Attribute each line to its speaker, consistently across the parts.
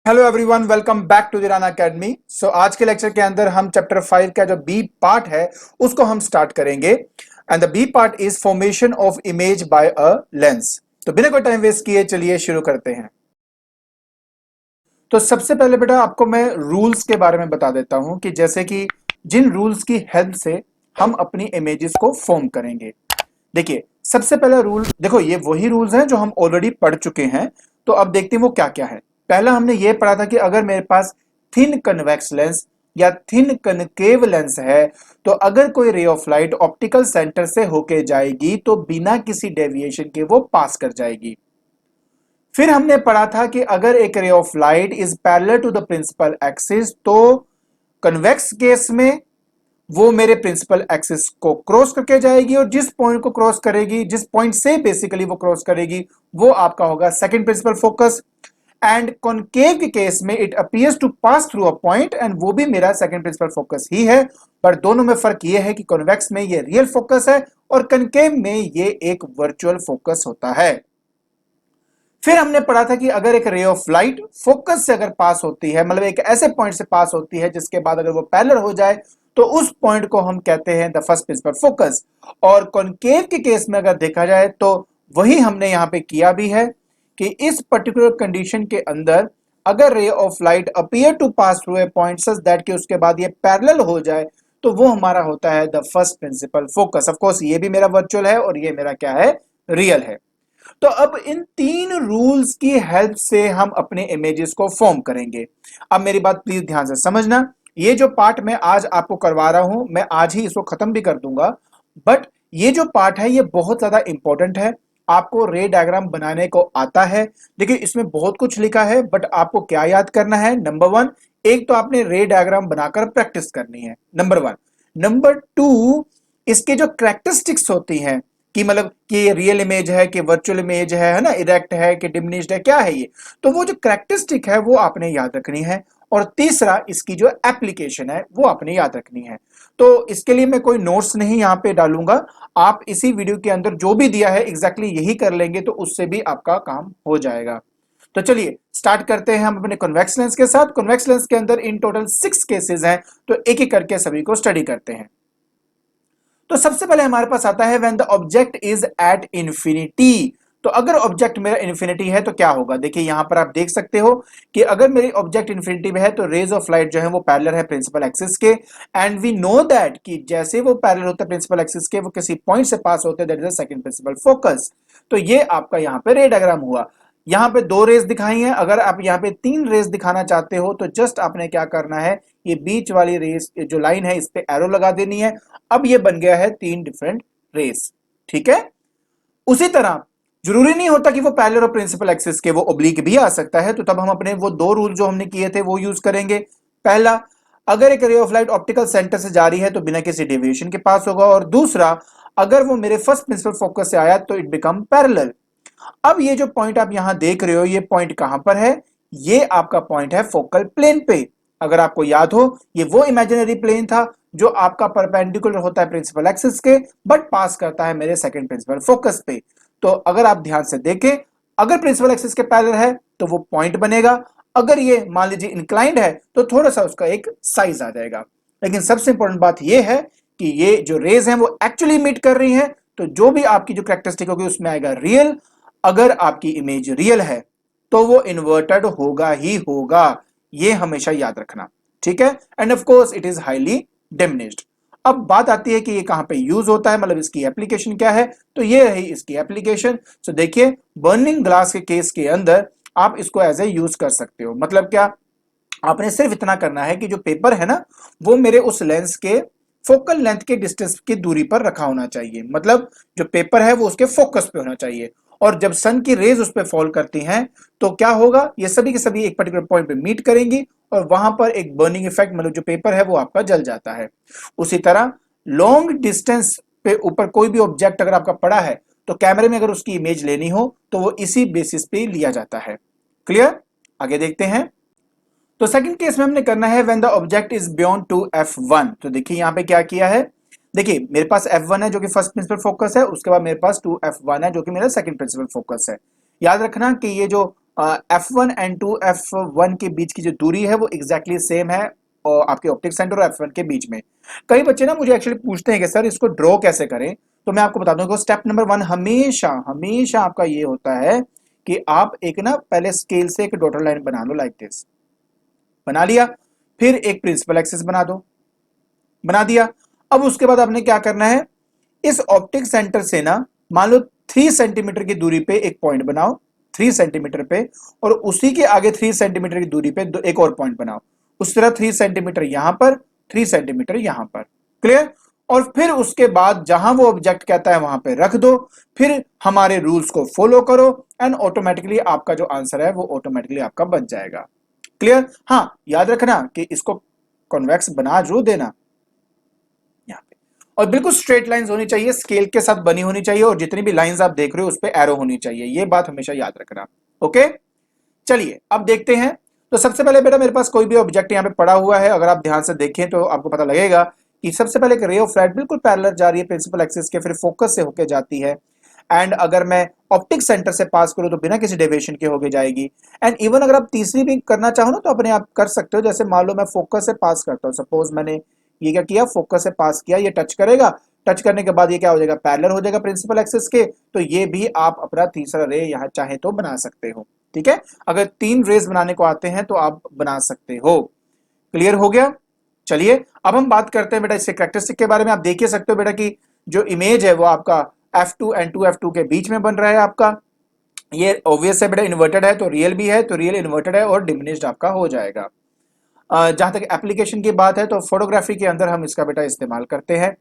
Speaker 1: Hello everyone, welcome back to the Rana academy. सो आज के लेक्चर के अंदर हम चैप्टर 5 का जो बी पार्ट है उसको हम स्टार्ट करेंगे। And the B part is formation of image by a lens. तो बिना कोई टाइम वेस्ट किए चलिए शुरू करते हैं। तो सबसे पहले बेटा आपको मैं रूल्स के बारे में बता देता हूं कि जैसे कि जिन रूल्स की हेल्प से हम अपनी इमेजेस को फॉर्म करेंगे। देखिए सबसे पहला रूल, देखो ये वही रूल्स हैं जो हम ऑलरेडी पढ़ चुके हैं। तो अब देखते हैं वो क्या क्या है। पहला हमने ये पढ़ा था कि अगर मेरे पास थिन कन्वेक्स लेंस या थिन कनकेव लेंस है तो अगर कोई रे ऑफ लाइट ऑप्टिकल सेंटर से होके जाएगी तो बिना किसी डेविएशन के वो पास कर जाएगी। फिर हमने पढ़ा था कि अगर एक ray of light is parallel to the principal axis तो कन्वेक्स केस में वो मेरे प्रिंसिपल एक्सिस को क्रॉस करके जाएगी और जिस पॉइंट को क्रॉस करेगी, जिस पॉइंट से बेसिकली वो क्रॉस करेगी, वो आपका होगा second principal focus. And concave के केस में it appears to pass through a point and वो भी मेरा सेकंड प्रिंसिपल फोकस ही है। पर दोनों में फर्क ये है कि कॉन्वेक्स में ये रियल फोकस है और कनकेव में ये एक वर्चुअल फोकस होता है। फिर हमने पढ़ा था कि अगर एक रे ऑफ लाइट फोकस से अगर पास होती है, मतलब एक ऐसे पॉइंट से पास होती है जिसके बाद अगर वो पैरेलल हो जाए तो उस पॉइंट को हम कहते हैं द फर्स्ट प्रिंसिपल फोकस। और कॉनकेव के केस में अगर देखा जाए तो वही हमने यहां पे किया भी है कि इस पर्टिकुलर कंडीशन के अंदर अगर ray of light appear to pass through a point such that कि उसके बाद ये पैरेलल हो जाए तो वो हमारा होता है the first principle focus. Of course ये भी मेरा वर्चुअल है और ये मेरा क्या है, रियल है। तो अब इन तीन रूल्स की हेल्प से हम अपने इमेजेस को फॉर्म करेंगे। अब मेरी बात प्लीज ध्यान से समझना, ये जो पार्ट मैं आज आपको करवा रहा हूं मैं आज ही इसको खत्म भी कर दूंगा। बट ये जो पार्ट है ये बहुत ज्यादा इंपॉर्टेंट है। आपको रे डायग्राम बनाने को आता है, देखिए इसमें बहुत कुछ लिखा है बट आपको क्या याद करना है। नंबर वन, एक तो आपने रे डायग्राम बनाकर प्रैक्टिस करनी है, नंबर वन। नंबर टू, इसके जो करेक्टरिस्टिक्स होती हैं कि मतलब कि ये रियल इमेज है कि वर्चुअल इमेज है ना, इरेक्ट है कि डिमिनिश्ड है, क्या है ये, तो वो जो करेक्टरिस्टिक है वो आपने याद रखनी है। और तीसरा, इसकी जो एप्लीकेशन है वो आपने याद रखनी है। तो इसके लिए मैं कोई नोट्स नहीं यहां पे डालूंगा, आप इसी वीडियो के अंदर जो भी दिया है एग्जैक्टली यही कर लेंगे तो उससे भी आपका काम हो जाएगा। तो चलिए स्टार्ट करते हैं हम अपने कॉन्वेक्स लेंस के साथ। कॉन्वेक्स लेंस के अंदर इन टोटल 6 केसेस हैं, तो एक एक करके सभी को स्टडी करते हैं। तो सबसे पहले हमारे पास आता है when the object is at infinity. तो अगर ऑब्जेक्ट मेरा इंफिनिटी है तो क्या होगा, देखिए यहां पर आप देख सकते हो कि अगर मेरी ऑब्जेक्ट इंफिनिटी में है तो रेज ऑफ लाइट जो है वो पैरेलल है प्रिंसिपल एक्सिस के। एंड वी नो दैट कि जैसे वो पैरेलल होता है प्रिंसिपल एक्सिस के, वो किसी पॉइंट से पास होते हैं, that is the second principal focus. तो ये आपका यहां पे रे डायग्राम हुआ। यहां पे दो रेज दिखाई हैं, अगर आप यहां पे तीन रेज दिखाना चाहते हो तो जस्ट आपने क्या करना है, ये बीच वाली रेस जो लाइन है इस पे एरो लगा देनी है। अब ये बन गया है तीन डिफरेंट रेस, ठीक है। उसी तरह जरूरी नहीं होता कि वो पैरेलल और प्रिंसिपल एक्सिस के, वो ओब्लिक भी आ सकता है। तो तब हम अपने वो दो रूल जो हमने किए थे वो यूज करेंगे। पहला, अगर एक ray of light optical centre से जा रही है तो बिना किसी डेविएशन के पास होगा। और दूसरा, अगर वो मेरे फर्स्ट प्रिंसिपल फोकस से आया तो इट बिकम पैरेलल। अब ये जो पॉइंट आप यहां देख रहे हो, ये पॉइंट कहां पर है, ये आपका पॉइंट है फोकल प्लेन पे। अगर आपको याद हो, ये वो इमेजिनरी प्लेन था जो आपका परपेंडिकुलर होता है प्रिंसिपल एक्सिस के बट पास करता है मेरे सेकंड प्रिंसिपल फोकस पे। तो अगर आप ध्यान से देखें, अगर प्रिंसिपल एक्सिस के पैरेलल है तो वो पॉइंट बनेगा, अगर ये मान लीजिए इंक्लाइंड है तो थोड़ा सा उसका एक साइज आ जाएगा। लेकिन सबसे इंपॉर्टेंट बात ये है कि ये जो रेज हैं वो एक्चुअली मीट कर रही हैं, तो जो भी आपकी जो करेक्टरिस्टिक होगी उसमें आएगा रियल। अगर आपकी इमेज रियल है तो वो इन्वर्टेड होगा ही होगा, ये हमेशा याद रखना, ठीक है। End of course it is highly diminished. अब बात आती है कि ये कहां पे यूज होता है, मतलब इसकी एप्लीकेशन क्या है। तो ये रही इसकी एप्लीकेशन। सो देखिए, बर्निंग ग्लास के केस के अंदर आप इसको एज ए यूज कर सकते हो। मतलब क्या, आपने सिर्फ इतना करना है कि जो पेपर है ना वो मेरे उस लेंस के फोकल लेंथ के डिस्टेंस की दूरी पर रखा होना चाहिए। मतलब जो पेपर है वो उसके फोकस पे होना चाहिए। और जब सन की रेज उस पर फॉल करती हैं तो क्या होगा, ये सभी के सभी एक पर्टिकुलर पॉइंट पे मीट करेंगी और वहां पर एक बर्निंग इफेक्ट, मतलब जो पेपर है वो आपका जल जाता है। उसी तरह लॉन्ग डिस्टेंस पे ऊपर कोई भी ऑब्जेक्ट अगर आपका पड़ा है तो कैमरे में अगर उसकी इमेज लेनी हो तो वो इसी बेसिस पे लिया जाता है। क्लियर, आगे देखते हैं। तो सेकंड केस में हमने करना है when the object is beyond two f1। तो देखिए यहां पे क्या किया है, देखिए मेरे पास f1 है जो कि फर्स्ट प्रिंसिपल फोकस है, उसके बाद मेरे पास 2f1 है जो कि मेरा सेकंड प्रिंसिपल फोकस है। याद रखना कि ये जो F1 एंड टू F1 के बीच की जो दूरी है वो एग्जैक्टली सेम है और आपके ऑप्टिक सेंटर और F1 के बीच में। कई बच्चे ना मुझे एक्चुअली पूछते हैं कि सर इसको ड्रॉ कैसे करें, तो मैं आपको बता दूं कि स्टेप नंबर 1 हमेशा हमेशा आपका ये होता है कि आप एक ना पहले स्केल से एक डॉटर लाइन बना लो, लाइक दिस। बना लिया, फिर एक प्रिंसिपल एक्सिस बना दो, बना दिया। अब उसके बाद आपने क्या करना है, इस ऑप्टिक सेंटर से ना मान लो 3 सेंटीमीटर की दूरी पे एक पॉइंट बनाओ, 3 सेंटीमीटर पे, और उसी के आगे 3 सेंटीमीटर की दूरी पे एक और पॉइंट बनाओ। उस तरह 3 सेंटीमीटर यहां पर, 3 सेंटीमीटर यहां पर। क्लियर? और फिर उसके बाद जहां वो ऑब्जेक्ट कहता है वहां पे रख दो, फिर हमारे रूल्स को फॉलो करो एंड ऑटोमेटिकली आपका जो आंसर है वो ऑटोमेटिकली आपका बन जाएगा। क्लियर? हाँ, याद रखना कि इसको कॉन्वेक्स बना जरूर देना यहाँ पे, और बिल्कुल स्ट्रेट लाइंस होनी चाहिए, स्केल के साथ बनी होनी चाहिए, और जितनी भी लाइंस आप देख रहे हो उस पे एरो होनी चाहिए। ये बात हमेशा याद रखना। ओके, चलिए अब देखते हैं। तो सबसे पहले बेटा मेरे पास कोई भी ऑब्जेक्ट यहाँ पे पड़ा हुआ है, अगर आप ध्यान से देखें तो आपको पता लगेगा कि सबसे पहले एक रे ऑफ लाइट बिल्कुल पैरेलल जा रही है प्रिंसिपल एक्सिस के, फिर फोकस से होके जाती है, एंड अगर मैं ऑप्टिक सेंटर से पास करूं तो बिना किसी डेविएशन के होके जाएगी। एंड इवन अगर आप तीसरी भी करना चाहो ना तो अपने आप कर सकते हो। जैसे मान लो मैं फोकस से पास करता हूं, सपोज मैंने ये क्या किया, फोकस से पास किया, ये टच करेगा, टच करने के बाद ये क्या हो जाएगा, पैरेलल हो जाएगा प्रिंसिपल एक्सिस के, तो ये भी आप अपना तीसरा रे यहाँ चाहे तो बना सकते हो। ठीक है, अगर 3 रेज बनाने को आते हैं तो आप बना सकते हो। क्लियर हो गया? चलिए अब हम बात करते हैं बेटा इससे कैरेक्टरिस्टिक के बारे में। आप देख ही सकते हो बेटा कि जो इमेज है वो आपका F2 एंड 2F2 के बीच में बन रहा है आपका। ये ऑब्वियस है बेटा, इन्वर्टेड है तो रियल भी है, तो रियल इन्वर्टेड है और डिमिनिश्ड आपका हो जाएगा। जहां तक एप्लीकेशन की बात है तो फोटोग्राफी के अंदर हम इसका बेटा इस्तेमाल करते हैं।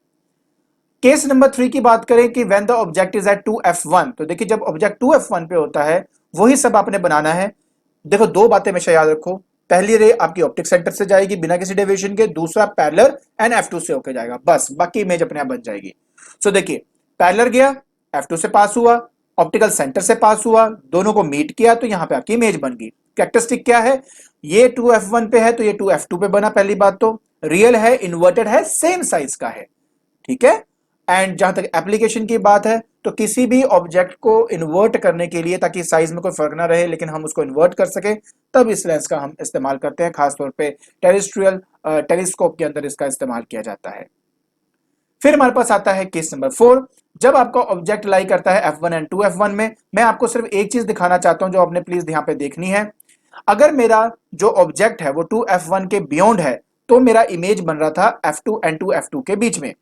Speaker 1: केस नंबर 3 की बात करें कि when the object is at 2F1, तो देखिए जब ऑब्जेक्ट 2F1 पे होता है वही सब आपने बनाना है। देखो दो बातें हमेशा याद रखो, पहली रे आपकी ऑप्टिक सेंटर से जाएगी बिना किसी डेविएशन के, दूसरा पैरेलल एंड F2 से होकर जाएगा, बस बाकी इमेज अपने आप बन जाएगी। सो देखिए पैरेलल गया, F2 से पास हुआ, ऑप्टिकल सेंटर से पास हुआ, दोनों को मीट किया तो यहां पे आपकी इमेज बन गई। कैरेक्टरिस्टिक क्या है, ये 2F1 पे है तो ये 2F2 पे बना, पहली बात तो रियल है, इन्वर्टेड है, सेम साइज का है। ठीक है, एंड जहां तक एप्लीकेशन की बात है तो किसी भी ऑब्जेक्ट को इन्वर्ट करने के लिए, ताकि साइज में कोई फर्क ना रहे लेकिन हम उसको इन्वर्ट कर सके, तब इस लेंस का हम इस्तेमाल करते हैं। खासतौर पे टेरेस्ट्रियल टेलीस्कोप के अंदर इसका इस्तेमाल किया जाता है। फिर हमारे पास आता है केस नंबर 4, जब आपका ऑब्जेक्ट लाई करता है F1 एंड 2F1 में। मैं आपको सिर्फ एक चीज दिखाना चाहता हूं जो आपने प्लीज यहाँ पे देखनी है। अगर मेरा जो ऑब्जेक्ट है वो 2F1 के बियॉन्ड है तो मेरा इमेज बन रहा था F2 एंड 2F2 के बीच में।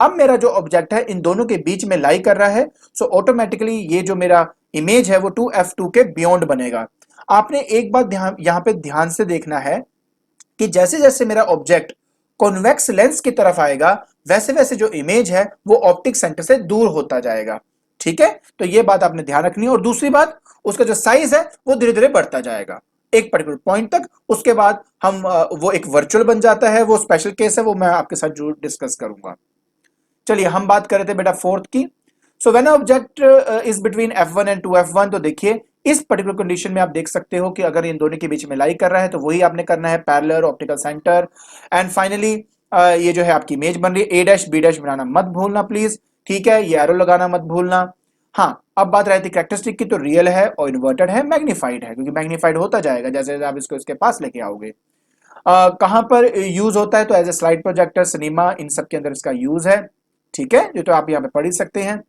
Speaker 1: अब मेरा जो ऑब्जेक्ट है इन दोनों के बीच में लाई कर रहा है, सो ऑटोमेटिकली ये जो मेरा इमेज है वो 2F2 के बियॉन्ड बनेगा। आपने एक बात यहां पे ध्यान से देखना है कि जैसे जैसे मेरा ऑब्जेक्ट कॉन्वेक्स लेंस की तरफ आएगा वैसे वैसे जो इमेज है वो ऑप्टिक सेंटर से दूर होता जाएगा। ठीक है, तो ये बात आपने ध्यान रखनी है। और दूसरी बात, उसका जो साइज है वो धीरे धीरे बढ़ता जाएगा एक पर्टिकुलर पॉइंट तक, उसके बाद हम वो एक वर्चुअल बन जाता है, वो स्पेशल केस है, वो मैं आपके साथ जरूर डिस्कस करूंगा। चलिए हम बात कर रहे थे बेटा फोर्थ की। So when object is between F1 and 2F1, तो देखिए इस पर्टिकुलर कंडीशन में आप देख सकते हो कि अगर इन दोनों के बीच में लाई कर रहा है तो वही आपने करना है, parallel, optical centre, and finally ये जो है आपकी इमेज बन रही है। A' B' बनाना मत भूलना प्लीज, ठीक है, ये एरो लगाना मत भूलना। हाँ, अब बात रहती कैरेक्टरिस्टिक की, तो रियल है और इन्वर्टेड है, मैग्नीफाइड है, क्योंकि मैग्नीफाइड होता जाएगा जैसे जैसे आप इसको इसके पास लेके आओगे। कहां पर यूज होता है, तो as a slide projector, cinema, इन सब के अंदर इसका यूज है। ठीक है, ये तो आप यहाँ पे पढ़ ही सकते हैं।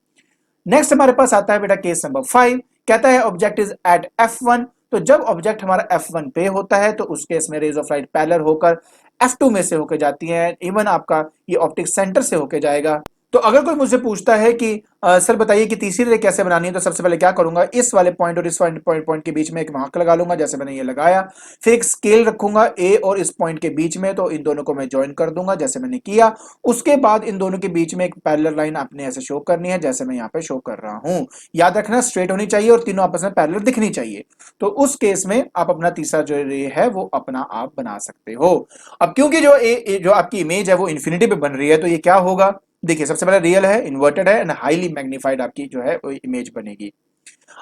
Speaker 1: नेक्स्ट हमारे पास आता है बेटा केस नंबर 5, कहता है ऑब्जेक्ट इज एट F1, तो जब ऑब्जेक्ट हमारा F1 पे होता है तो उस केस में रेज ऑफ लाइट पैरेलल होकर F2 में से होकर जाती है, इवन आपका ये ऑप्टिक सेंटर से होकर जाएगा। तो अगर कोई मुझसे पूछता है कि सर बताइए कि तीसरी रे कैसे बनानी है, तो सबसे पहले क्या करूंगा, इस वाले पॉइंट और इस पॉइंट के बीच में एक मार्क लगा लूंगा, जैसे मैंने ये लगाया, फिर एक स्केल रखूंगा ए और इस पॉइंट के बीच में, तो इन दोनों को मैं ज्वाइन कर दूंगा जैसे मैंने किया। उसके बाद इन दोनों के बीच में एक पैरेलल लाइन आपने ऐसे शो करनी है जैसे मैं यहाँ पे शो कर रहा हूं। याद रखना स्ट्रेट होनी चाहिए और तीनों आपस में पैरेलल दिखनी चाहिए। तो उस केस में आप अपना तीसरा जो रे है वो अपना आप बना सकते हो। अब क्योंकि जो आपकी इमेज है वो इन्फिनिटी पे बन रही है, तो ये क्या होगा, देखिए सबसे पहले रियल है, इन्वर्टेड है, एंड हाईली मैग्नीफाइड आपकी जो है वो इमेज बनेगी।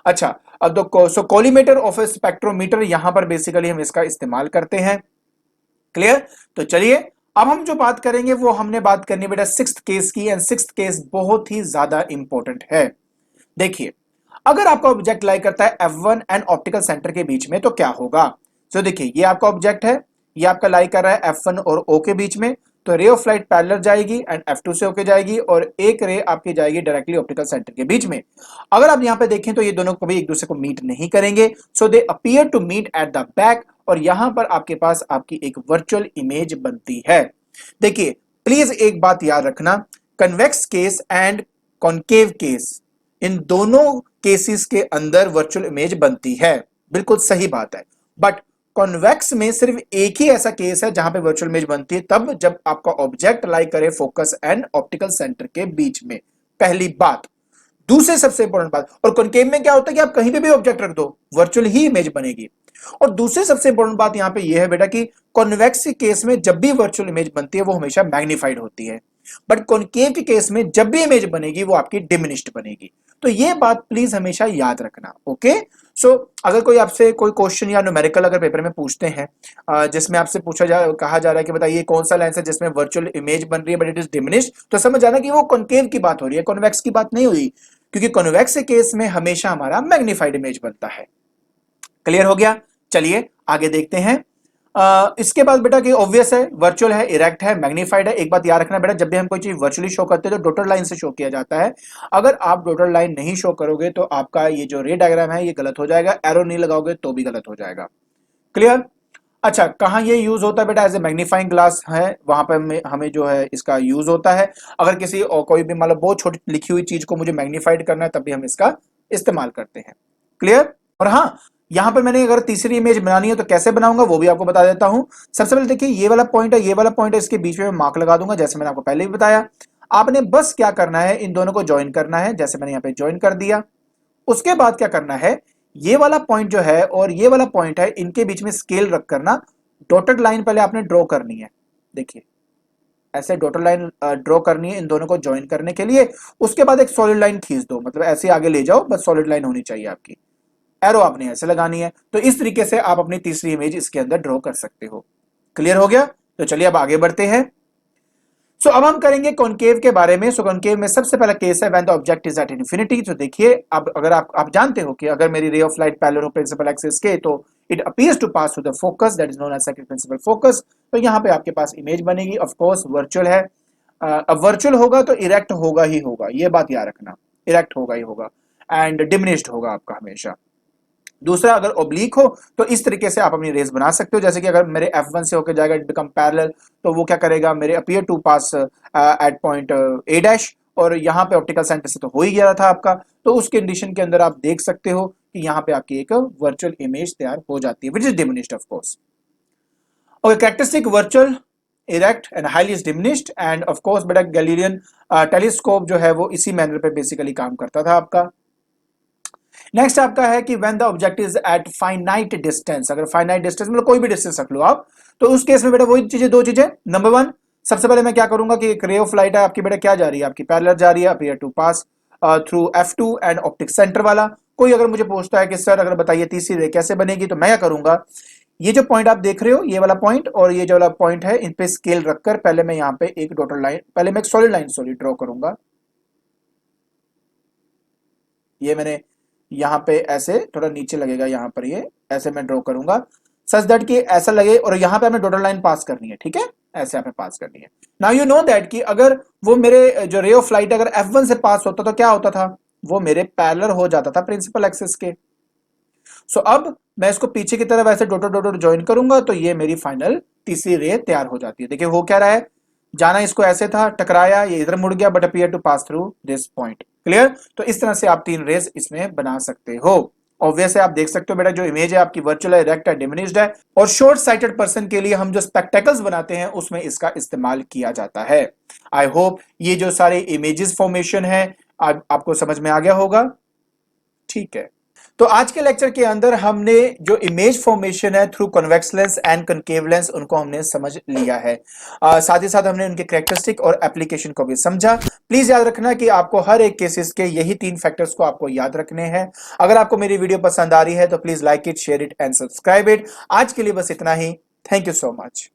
Speaker 1: अच्छा, अब तो सो कॉलीमेटर ऑफ ए स्पेक्ट्रोमीटर, यहां पर बेसिकली हम इसका इस्तेमाल करते हैं। क्लियर? तो चलिए अब हम जो बात करेंगे वो हमने बात करनी बेटा सिक्स्थ केस की, एंड सिक्स्थ केस बहुत ही ज्यादा इंपॉर्टेंट है। देखिए अगर आपका ऑब्जेक्ट लाई करता है F1 एंड ऑप्टिकल सेंटर के बीच में तो क्या होगा? तो देखिए ये आपका ऑब्जेक्ट है, ये आपका लाई कर रहा है F1 और O के बीच में, तो रे ऑफ लाइट पैरेलल जाएगी एंड F2 से होके जाएगी और एक रे आपकी जाएगी डायरेक्टली ऑप्टिकल सेंटर के बीच में। अगर आप यहां पे देखें तो ये दोनों कभी एक दूसरे को मीट नहीं करेंगे, so they appear to meet at the back, और यहां पर आपके पास आपकी एक वर्चुअल इमेज बनती है। देखिए प्लीज एक बात याद रखना, convex case and concave case, इन दोनों केसेस के अंदर वर्चुअल इमेज बनती है, बिल्कुल सही बात है। बट कॉन्वेक्स में सिर्फ एक ही ऐसा केस है जहां पे वर्चुअल इमेज बनती है, तब जब आपका ऑब्जेक्ट लाई करे फोकस एंड ऑप्टिकल सेंटर के बीच में, पहली बात। दूसरी सबसे इंपॉर्टेंट बात, और कॉन्केव में क्या होता है कि आप कहीं पे भी ऑब्जेक्ट रख दो वर्चुअल ही इमेज बनेगी। और दूसरी सबसे इंपॉर्टेंट बात यहां पे यह है बेटा कि कॉन्वेक्स के केस में जब भी वर्चुअल इमेज बनती है वो हमेशा मैग्नीफाइड होती है, बट कॉन्केव के केस में जब भी इमेज बनेगी वो आपकी डिमिनिश्ड बनेगी। तो ये बात प्लीज हमेशा याद रखना, ओके। सो अगर कोई आपसे कोई क्वेश्चन या न्यूमेरिकल अगर पेपर में पूछते हैं जिसमें आपसे कहा जा रहा है कि बताइए कौन सा लेंस है जिसमें वर्चुअल इमेज बन रही है बट इट इज डिमिनिश्ड, तो समझ जाना कि वो कॉन्केव की बात हो रही है, कॉन्वेक्स की बात नहीं हुई, क्योंकि कॉन्वेक्स के केस में हमेशा हमारा मैग्नीफाइड इमेज बनता है। क्लियर हो गया? चलिए आगे देखते हैं। इसके बाद बेटा कि ऑब्वियस है, वर्चुअल है, इरेक्ट है, मैग्नीफाइड है। एक बात याद रखना बेटा, जब भी हम कोई चीज वर्चुअली शो करते हैं तो डॉटेड लाइन से शो किया जाता है। अगर आप डॉटेड लाइन नहीं शो करोगे तो आपका ये जो रे डायग्राम है ये गलत हो जाएगा, एरो नहीं लगाओगे तो भी गलत हो जाएगा। क्लियर? अच्छा, कहाँ ये यूज होता है बेटा? एज ए मैग्नीफाइंग ग्लास है, वहां पर हमें जो है इसका यूज होता है। अगर किसी और कोई भी मतलब बहुत छोटी लिखी हुई चीज को मुझे मैग्नीफाइड करना है तब भी हम इसका इस्तेमाल करते हैं। क्लियर? और हाँ, यहां पर मैंने अगर तीसरी इमेज बनानी है तो कैसे बनाऊंगा वो भी आपको बता देता हूं। सबसे पहले देखिए ये वाला पॉइंट है, ये वाला पॉइंट है, इसके बीच में मार्क लगा दूंगा जैसे मैंने आपको पहले भी बताया। आपने बस क्या करना है, इन दोनों को ज्वाइन करना है, जैसे मैंने यहाँ पे ज्वाइन कर दिया। उसके बाद क्या करना है, ये वाला पॉइंट जो है और ये वाला पॉइंट है, इनके बीच में स्केल रख करना डॉटेड लाइन पहले आपने ड्रॉ करनी है। देखिए ऐसे डॉटेड लाइन ड्रॉ करनी है इन दोनों को ज्वाइन करने के लिए। उसके बाद एक सॉलिड लाइन खींच दो, मतलब ऐसे आगे ले जाओ, बस सॉलिड लाइन होनी चाहिए आपकी। एरो आपने ऐसे लगानी है। तो इस तरीके से आप अपनी तीसरी इमेज इसके अंदर ड्रॉ कर सकते हो। क्लियर हो गया? तो चलिए अब आगे बढ़ते हैं। सो अब हम करेंगे कॉन्केव के बारे में। सो कॉन्केव में सबसे पहला केस है when the object is at infinity. तो देखिए अब अगर आप जानते हो कि अगर मेरी रे ऑफ लाइट पैरेलल हो प्रिंसिपल एक्सिस के तो it appears to pass through the focus, that is known as second principal focus. तो यहां पे आपके पास इमेज बनेगी, ऑफ कोर्स वर्चुअल है। अब वर्चुअल होगा तो इरेक्ट होगा ही होगा, ये बात याद रखना, इरेक्ट होगा ही होगा एंड डिमिनिश्ड होगा आपका हमेशा। दूसरा, अगर ओब्लिक हो तो इस तरीके से आप अपनी रेस बना सकते हो, जैसे कि अगर मेरे F1 से होकर जाएगा इट बिकम पैरेलल, तो वो क्या करेगा, मेरे appear to pass at point A dash, और यहाँ पे ऑप्टिकल सेंटर से तो हो ही गया था आपका। तो उस कंडीशन के अंदर आप देख सकते हो कि यहाँ पे आपकी एक वर्चुअल इमेज तैयार हो जाती है which is diminished of course. Okay, characteristic virtual, erect and highly diminished, end of course बेटा गैलीलियन टेलीस्कोप जो है वो इसी मैनर पे बेसिकली काम करता था आपका। नेक्स्ट आपका है कि when the object is at finite distance, अगर फाइनाइट डिस्टेंस मतलब कोई भी डिस्टेंस रख लो आप, तो उस केस में बेटा वही चीजें, दो चीजें। नंबर वन, सबसे पहले मैं क्या करूंगा कि एक रे ऑफ लाइट है आपकी बेटा क्या जा रही है, आपकी पैरेलल जा रही है, appear to pass through F2 and optic centre वाला। कोई अगर मुझे पूछता है कि सर अगर बताइए तीसरी रे कैसे बनेगी, तो मैं क्या करूंगा, ये जो पॉइंट आप देख रहे हो, ये वाला पॉइंट और ये जो वाला पॉइंट है, इन पे स्केल रखकर पहले मैं यहाँ पे एक डॉटेड लाइन, पहले मैं एक सॉलिड लाइन ड्रॉ करूंगा। ये मैंने यहाँ पे ऐसे थोड़ा नीचे लगेगा, यहाँ पर ये ऐसे मैं ड्रॉ करूंगा सच दैट कि ऐसा लगे, और यहाँ पे हमें डॉटेड लाइन पास करनी है, ठीक है, ऐसे हमें पास करनी है। नाउ यू नो दैट कि अगर वो मेरे जो रे ऑफ लाइट अगर F1 से पास होता तो क्या होता था, वो मेरे पैरेलल हो जाता था प्रिंसिपल एक्सिस के। सो अब मैं इसको पीछे की तरफ ऐसे डॉटेड डॉटेड ज्वाइन करूंगा तो ये मेरी फाइनल तीसरी रे तैयार हो जाती है। देखिए हो क्या रहा है, जाना इसको ऐसे था, टकराया, ये इधर मुड़ गया, but appear to pass through this point. Clear? तो इस तरह से आप तीन रेज इसमें बना सकते हो। ऑब्वियस है, आप देख सकते हो बेटा जो इमेज है आपकी वर्चुअल है, इरेक्ट है, डिमिनिश्ड है, और शॉर्ट साइटेड पर्सन के लिए हम जो स्पेक्टेकल्स बनाते हैं उसमें इसका इस्तेमाल किया जाता है। आई होप ये जो सारे इमेजेस फॉर्मेशन है आपको समझ में आ गया होगा। ठीक है, तो आज के लेक्चर के अंदर हमने जो इमेज फॉर्मेशन है through convex lens and concave lens उनको हमने समझ लिया है। साथ ही साथ हमने उनके कैरेक्टरिस्टिक और एप्लीकेशन को भी समझा। प्लीज याद रखना कि आपको हर एक केसेस के यही तीन फैक्टर्स को आपको याद रखने हैं। अगर आपको मेरी वीडियो पसंद आ रही है तो please like it, share it and subscribe it. आज के लिए बस इतना ही। Thank you so much.